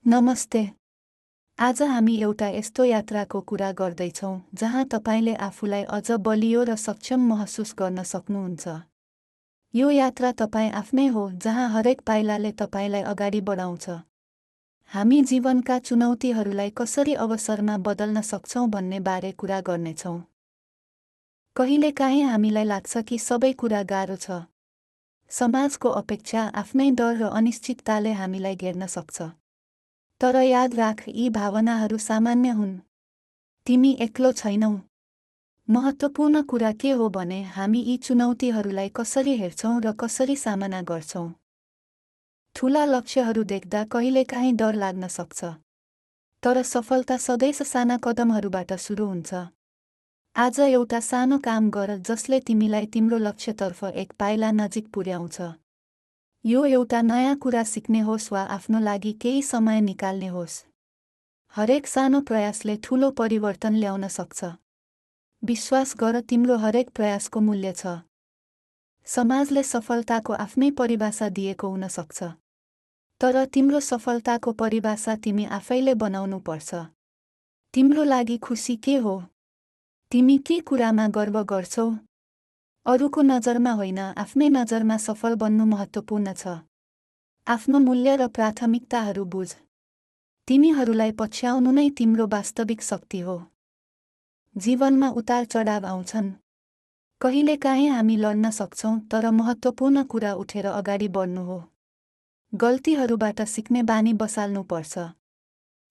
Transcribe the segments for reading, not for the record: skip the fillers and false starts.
नमस्ते। आज हामी एउटा यस्तो यात्राको कुरा गर्दैछौँ जहाँ तपाईले आफूलाई अझ बलियो र सक्षम महसुस गर्न सक्नुहुन्छ। यो यात्रा तपाईँ आफ्नै हो जहाँ हरेक पाइलाले तपाईलाई अगाडि बढाउँछ। हामी जीवनका चुनौतीहरूलाई कसरी अवसरमा बदल्न सक्छौँ भन्ने बारे कुरा गर्नेछौँ। कहिलेकाहीँ हामीलाई लाग्छ कि सबै कुरा गाह्रो छ। समाजको अपेक्षा, आफ्नै डर र अनिश्चितताले हामीलाई घेर्न सक्छ। तर याद राख, यी भावनाहरू सामान्य हुन्। तिमी एक्लो छैनौ। महत्त्वपूर्ण कुरा के हो भने हामी यी चुनौतीहरूलाई कसरी हेर्छौँ र कसरी सामना गर्छौँ। ठूला लक्ष्यहरू देख्दा कहिलेकाहीँ डर लाग्न सक्छ। तर सफलता सधैँ साना कदमहरूबाट सुरु हुन्छ। आज एउटा सानो काम गर जसले तिमीलाई तिम्रो लक्ष्यतर्फ एक पाइला नजिक पुर्याउँछ। यो एउटा नयाँ कुरा सिक्ने होस् वा आफ्नो लागि केही समय निकाल्ने होस्। हरेक सानो प्रयासले ठूलो परिवर्तन ल्याउन सक्छ। विश्वास गर, तिम्रो हरेक प्रयासको मूल्य छ। समाजले सफलताको आफ्नै परिभाषा दिएको हुन सक्छ। तर तिम्रो सफलताको परिभाषा तिमी आफैले बनाउनु पर्छ। तिम्रो लागि खुसी के हो? तिमी के कुरामा गर्व गर्छौ? अरूको नजरमा होइन, आफ्नै नजरमा सफल बन्नु महत्त्वपूर्ण छ। आफ्नो मूल्य र प्राथमिकताहरू बुझ। तिमीहरूलाई पछ्याउनु नै तिम्रो वास्तविक शक्ति हो। जीवनमा उतार चढाव आउँछन्। कहिलेकाहीँ हामी लड्न सक्छौँ, तर महत्त्वपूर्ण कुरा उठेर अगाडि बढ्नु हो। गल्तीहरूबाट सिक्ने बानी बसाल्नु पर्छ।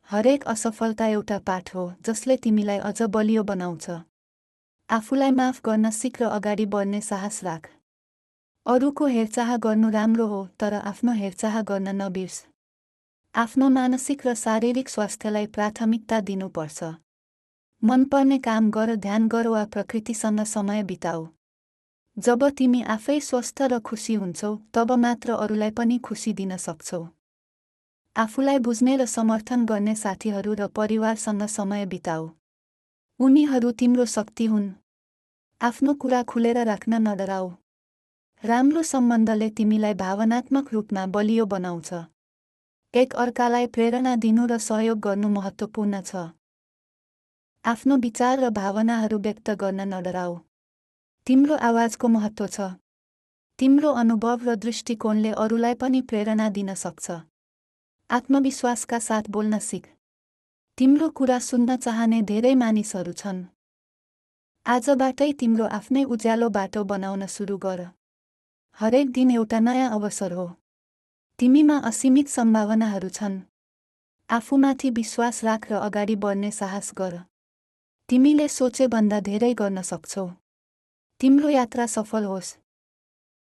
हरेक असफलता एउटा पाठ हो जसले तिमीलाई अझ बलियो बनाउँछ। आफूलाई माफ गर्न सिक र अगाडि बढ्ने साहस राख। अरूको हेरचाह गर्नु राम्रो हो, तर आफ्नो हेरचाह गर्न नबिर्स। आफ्नो मानसिक र शारीरिक स्वास्थ्यलाई प्राथमिकता दिनुपर्छ। मनपर्ने काम गर, ध्यान गर वा प्रकृतिसँग समय बिताऊ। जब तिमी आफै स्वस्थ र खुसी हुन्छौ, तब मात्र अरूलाई पनि खुसी दिन सक्छौ। आफूलाई बुझ्ने र समर्थन गर्ने साथीहरू र परिवारसँग समय बिताऊ। उनीहरू तिम्रो शक्ति हुन्। आफ्नो कुरा खुलेर राख्न नडराऊ। राम्रो सम्बन्धले तिमीलाई भावनात्मक रूपमा बलियो बनाउँछ। एक अर्कालाई प्रेरणा दिनु र सहयोग गर्नु महत्त्वपूर्ण छ। आफ्नो विचार र भावनाहरू व्यक्त गर्न नडराऊ। तिम्रो आवाजको महत्त्व छ। तिम्रो अनुभव र दृष्टिकोणले अरूलाई पनि प्रेरणा दिन सक्छ। आत्मविश्वासका साथ बोल्न सिक। तिम्रो कुरा सुन्न चाहने धेरै मानिसहरू छन्। आजबाटै तिम्रो आफ्नै उज्यालो बाटो बनाउन सुरु गर। हरेक दिन एउटा नयाँ अवसर हो। तिमीमा असीमित सम्भावनाहरू छन्। आफूमाथि विश्वास राख र अगाडि बढ्ने साहस गर। तिमीले सोचेभन्दा धेरै गर्न सक्छौ। तिम्रो यात्रा सफल होस्।